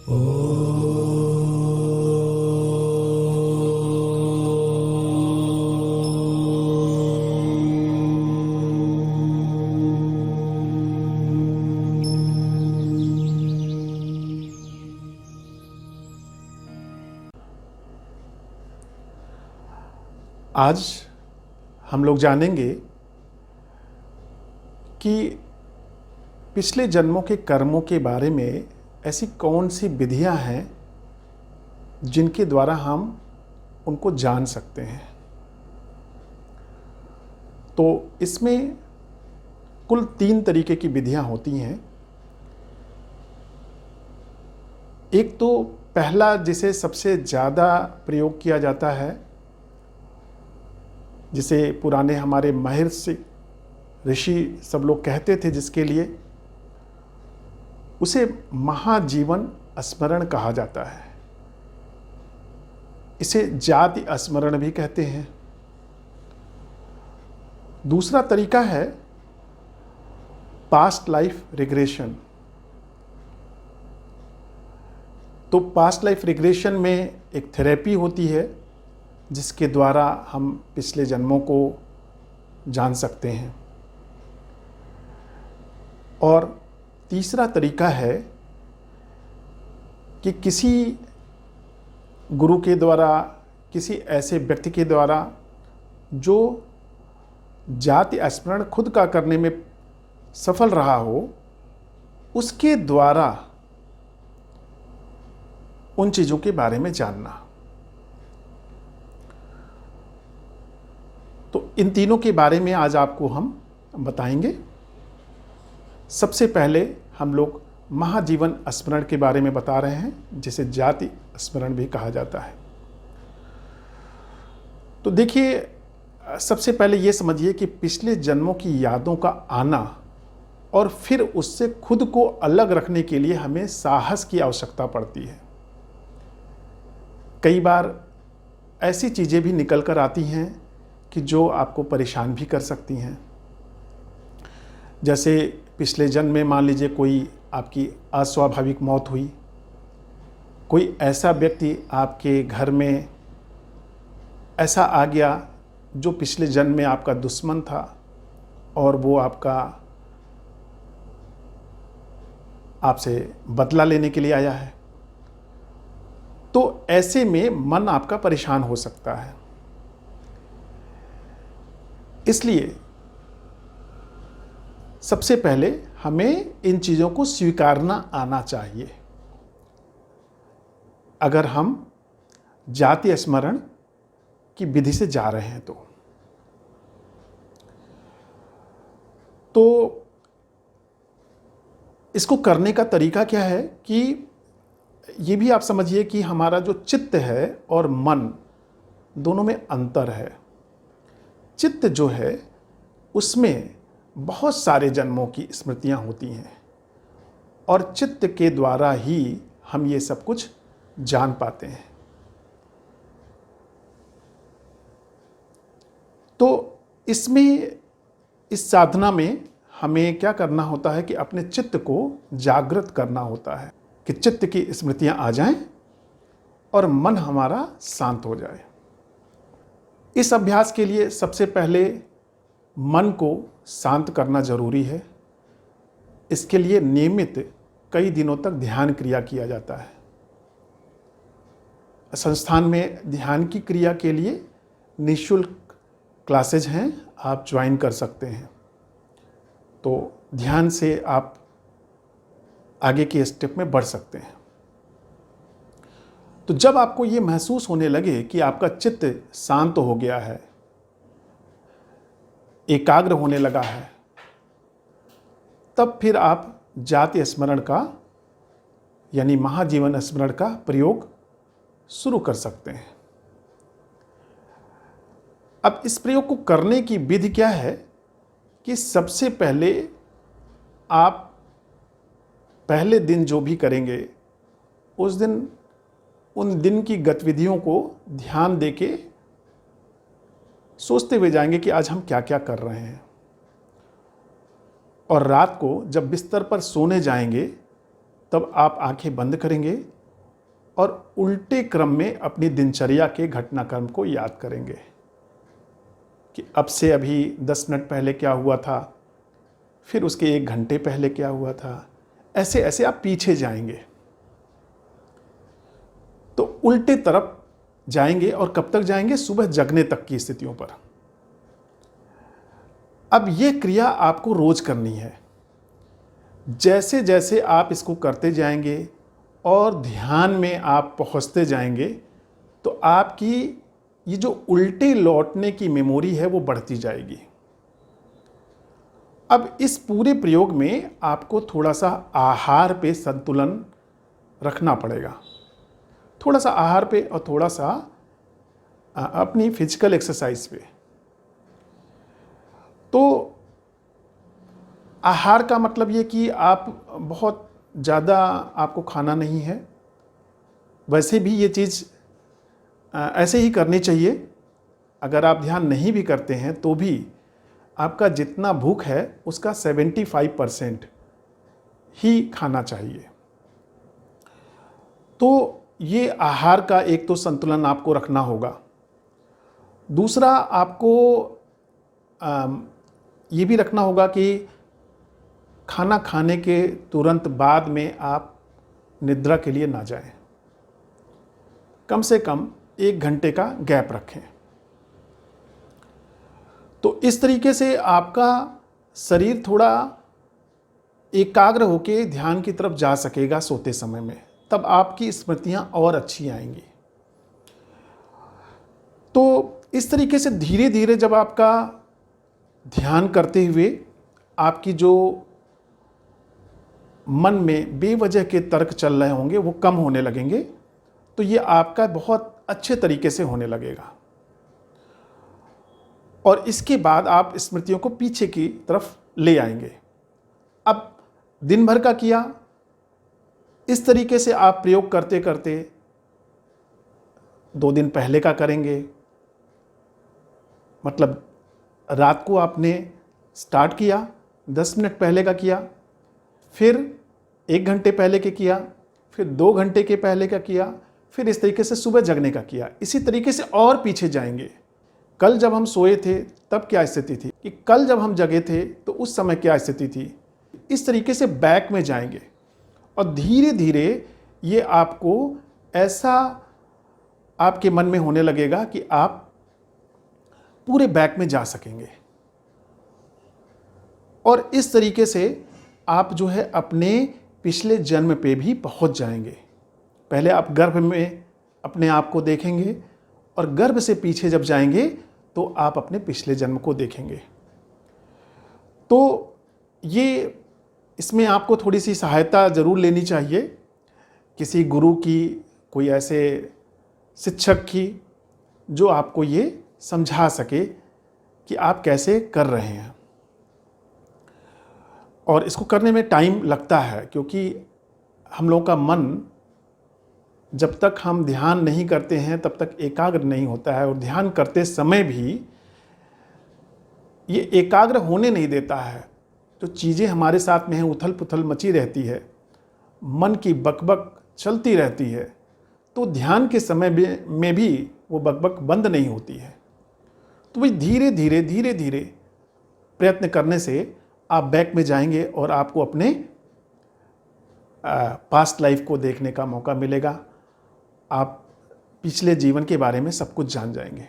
आज हम लोग जानेंगे कि पिछले जन्मों के कर्मों के बारे में ऐसी कौन सी विधियां हैं जिनके द्वारा हम उनको जान सकते हैं। तो इसमें कुल 3 तरीके की विधियां होती हैं। एक तो पहला जिसे सबसे ज़्यादा प्रयोग किया जाता है, जिसे पुराने हमारे महर्षि ऋषि सब लोग कहते थे, जिसके लिए उसे महाजीवन स्मरण कहा जाता है। इसे जाति स्मरण भी कहते हैं। दूसरा तरीका है पास्ट लाइफ रिग्रेशन। तो पास्ट लाइफ रिग्रेशन में एक थेरेपी होती है जिसके द्वारा हम पिछले जन्मों को जान सकते हैं। और तीसरा तरीका है कि किसी गुरु के द्वारा, किसी ऐसे व्यक्ति के द्वारा जो जाति स्मरण खुद का करने में सफल रहा हो, उसके द्वारा उन चीज़ों के बारे में जानना। तो इन तीनों के बारे में आज आपको हम बताएंगे। सबसे पहले हम लोग महाजीवन स्मरण के बारे में बता रहे हैं, जिसे जाति स्मरण भी कहा जाता है। तो देखिए, सबसे पहले ये समझिए कि पिछले जन्मों की यादों का आना और फिर उससे खुद को अलग रखने के लिए हमें साहस की आवश्यकता पड़ती है। कई बार ऐसी चीज़ें भी निकल कर आती हैं कि जो आपको परेशान भी कर सकती हैं। जैसे पिछले जन्म में मान लीजिए कोई आपकी अस्वाभाविक मौत हुई, कोई ऐसा व्यक्ति आपके घर में ऐसा आ गया जो पिछले जन्म में आपका दुश्मन था और वो आपसे बदला लेने के लिए आया है। तो ऐसे में मन आपका परेशान हो सकता है। इसलिए सबसे पहले हमें इन चीज़ों को स्वीकारना आना चाहिए। अगर हम जाति स्मरण की विधि से जा रहे हैं तो इसको करने का तरीका क्या है कि ये भी आप समझिए कि हमारा जो चित्त है और मन दोनों में अंतर है। चित्त जो है उसमें बहुत सारे जन्मों की स्मृतियां होती हैं और चित्त के द्वारा ही हम ये सब कुछ जान पाते हैं। तो इसमें, इस साधना में हमें क्या करना होता है कि अपने चित्त को जागृत करना होता है कि चित्त की स्मृतियां आ जाएं और मन हमारा शांत हो जाए। इस अभ्यास के लिए सबसे पहले मन को शांत करना जरूरी है। इसके लिए नियमित कई दिनों तक ध्यान क्रिया किया जाता है। संस्थान में ध्यान की क्रिया के लिए निःशुल्क क्लासेज हैं, आप ज्वाइन कर सकते हैं। तो ध्यान से आप आगे के स्टेप में बढ़ सकते हैं। तो जब आपको ये महसूस होने लगे कि आपका चित्त शांत हो गया है, एकाग्र होने लगा है, तब फिर आप जाति स्मरण का यानी महाजीवन स्मरण का प्रयोग शुरू कर सकते हैं। अब इस प्रयोग को करने की विधि क्या है कि सबसे पहले आप पहले दिन जो भी करेंगे उस दिन उन दिन की गतिविधियों को ध्यान देके सोचते हुए जाएंगे कि आज हम क्या क्या कर रहे हैं। और रात को जब बिस्तर पर सोने जाएंगे तब आप आंखें बंद करेंगे और उल्टे क्रम में अपनी दिनचर्या के घटनाक्रम को याद करेंगे कि अब से अभी 10 मिनट पहले क्या हुआ था, फिर उसके 1 घंटे पहले क्या हुआ था। ऐसे ऐसे आप पीछे जाएंगे तो उल्टे तरफ जाएंगे। और कब तक जाएंगे? सुबह जगने तक की स्थितियों पर। अब ये क्रिया आपको रोज करनी है। जैसे जैसे आप इसको करते जाएंगे और ध्यान में आप पहुंचते जाएंगे तो आपकी ये जो उल्टे लौटने की मेमोरी है वो बढ़ती जाएगी। अब इस पूरे प्रयोग में आपको थोड़ा सा आहार पे संतुलन रखना पड़ेगा। थोड़ा सा आहार पे और थोड़ा सा अपनी फिजिकल एक्सरसाइज पे। तो आहार का मतलब ये कि आप बहुत ज़्यादा आपको खाना नहीं है। वैसे भी ये चीज़ ऐसे ही करनी चाहिए। अगर आप ध्यान नहीं भी करते हैं तो भी आपका जितना भूख है उसका 75% ही खाना चाहिए। तो ये आहार का एक तो संतुलन आपको रखना होगा। दूसरा आपको ये भी रखना होगा कि खाना खाने के तुरंत बाद में आप निद्रा के लिए ना जाएं। कम से कम 1 घंटे का गैप रखें। तो इस तरीके से आपका शरीर थोड़ा एकाग्र होकर ध्यान की तरफ जा सकेगा सोते समय में। तब आपकी स्मृतियां और अच्छी आएंगी। तो इस तरीके से धीरे धीरे जब आपका ध्यान करते हुए आपकी जो मन में बेवजह के तर्क चल रहे होंगे वो कम होने लगेंगे, तो ये आपका बहुत अच्छे तरीके से होने लगेगा। और इसके बाद आप स्मृतियों को पीछे की तरफ ले आएंगे। अब दिन भर का किया, इस तरीके से आप प्रयोग करते करते 2 दिन पहले का करेंगे। मतलब रात को आपने स्टार्ट किया, 10 मिनट पहले का किया, फिर 1 घंटे पहले के किया, फिर 2 घंटे के पहले का किया, फिर इस तरीके से सुबह जगने का किया। इसी तरीके से और पीछे जाएंगे। कल जब हम सोए थे तब क्या स्थिति थी, कि कल जब हम जगे थे तो उस समय क्या स्थिति थी। इस तरीके से बैक में जाएंगे और धीरे धीरे ये आपको ऐसा आपके मन में होने लगेगा कि आप पूरे बैक में जा सकेंगे। और इस तरीके से आप जो है अपने पिछले जन्म पे भी पहुंच जाएंगे। पहले आप गर्भ में अपने आप को देखेंगे और गर्भ से पीछे जब जाएंगे तो आप अपने पिछले जन्म को देखेंगे। तो ये इसमें आपको थोड़ी सी सहायता ज़रूर लेनी चाहिए, किसी गुरु की, कोई ऐसे शिक्षक की जो आपको ये समझा सके कि आप कैसे कर रहे हैं। और इसको करने में टाइम लगता है, क्योंकि हम लोगों का मन जब तक हम ध्यान नहीं करते हैं तब तक एकाग्र नहीं होता है। और ध्यान करते समय भी ये एकाग्र होने नहीं देता है। जो चीज़ें हमारे साथ में हैं, उथल पुथल मची रहती है, मन की बकबक चलती रहती है, तो ध्यान के समय में भी वो बकबक बंद नहीं होती है। तो वही धीरे धीरे प्रयत्न करने से आप बैक में जाएंगे और आपको अपने पास्ट लाइफ को देखने का मौका मिलेगा। आप पिछले जीवन के बारे में सब कुछ जान जाएंगे।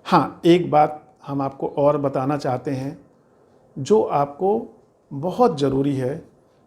हाँ, एक बात हम आपको और बताना चाहते हैं जो आपको बहुत ज़रूरी है,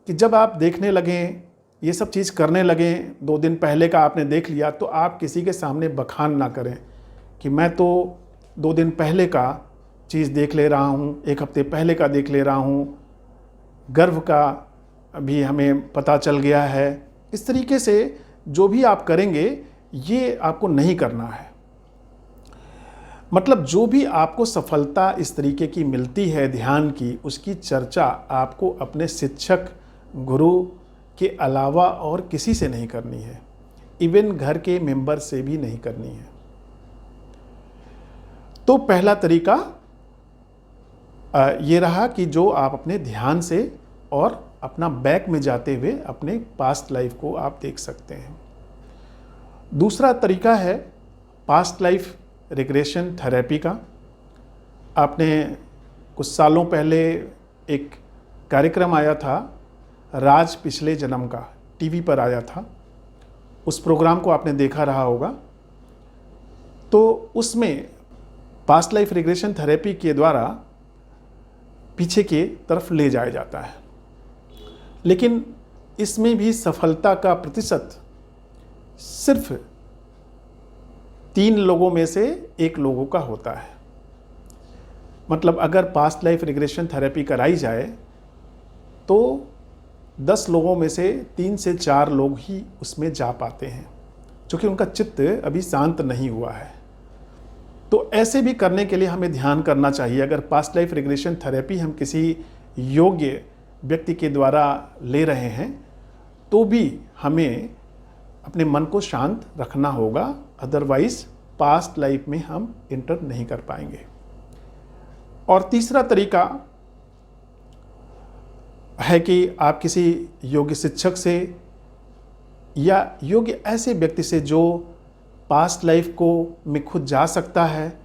कि जब आप देखने लगें, ये सब चीज़ करने लगें, 2 दिन पहले का आपने देख लिया, तो आप किसी के सामने बखान ना करें कि मैं तो 2 दिन पहले का चीज़ देख ले रहा हूँ, 1 हफ्ते पहले का देख ले रहा हूँ, गर्भ का भी हमें पता चल गया है। इस तरीके से जो भी आप करेंगे ये आपको नहीं करना है। मतलब जो भी आपको सफलता इस तरीके की मिलती है ध्यान की, उसकी चर्चा आपको अपने शिक्षक गुरु के अलावा और किसी से नहीं करनी है, इवन घर के मेंबर से भी नहीं करनी है। तो पहला तरीका ये रहा कि जो आप अपने ध्यान से और अपना बैक में जाते हुए अपने पास्ट लाइफ को आप देख सकते हैं। दूसरा तरीका है पास्ट लाइफ रिग्रेशन थेरेपी का। आपने कुछ सालों पहले एक कार्यक्रम आया था, राज पिछले जन्म का, टीवी पर आया था। उस प्रोग्राम को आपने देखा रहा होगा। तो उसमें पास्ट लाइफ रिग्रेशन थेरेपी के द्वारा पीछे के तरफ ले जाया जाता है, लेकिन इसमें भी सफलता का प्रतिशत सिर्फ 3 लोगों में से 1 लोगों का होता है। मतलब अगर पास्ट लाइफ रिग्रेशन थेरेपी कराई जाए तो 10 लोगों में से 3 से 4 लोग ही उसमें जा पाते हैं, क्योंकि उनका चित्त अभी शांत नहीं हुआ है। तो ऐसे भी करने के लिए हमें ध्यान करना चाहिए। अगर पास्ट लाइफ रिग्रेशन थेरेपी हम किसी योग्य व्यक्ति के द्वारा ले रहे हैं तो भी हमें अपने मन को शांत रखना होगा, अदरवाइज पास्ट लाइफ में हम इंटर नहीं कर पाएंगे। और तीसरा तरीका है कि आप किसी योग्य शिक्षक से या योग्य ऐसे व्यक्ति से जो पास्ट लाइफ को में खुद जा सकता है,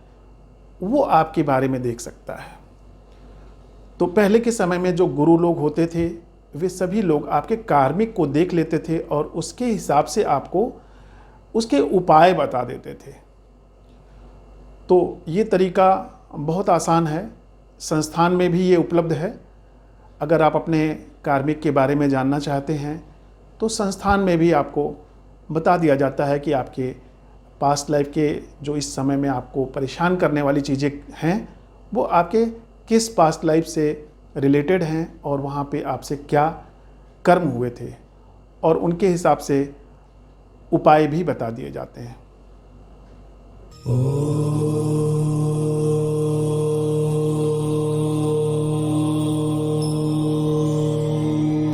वो आपके बारे में देख सकता है। तो पहले के समय में जो गुरु लोग होते थे, वे सभी लोग आपके कार्मिक को देख लेते थे और उसके हिसाब से आपको उसके उपाय बता देते थे। तो ये तरीका बहुत आसान है, संस्थान में भी ये उपलब्ध है। अगर आप अपने कार्मिक के बारे में जानना चाहते हैं तो संस्थान में भी आपको बता दिया जाता है कि आपके पास्ट लाइफ के जो इस समय में आपको परेशान करने वाली चीज़ें हैं वो आपके किस पास्ट लाइफ से रिलेटेड हैं और वहाँ पे आपसे क्या कर्म हुए थे, और उनके हिसाब से उपाय भी बता दिए जाते हैं।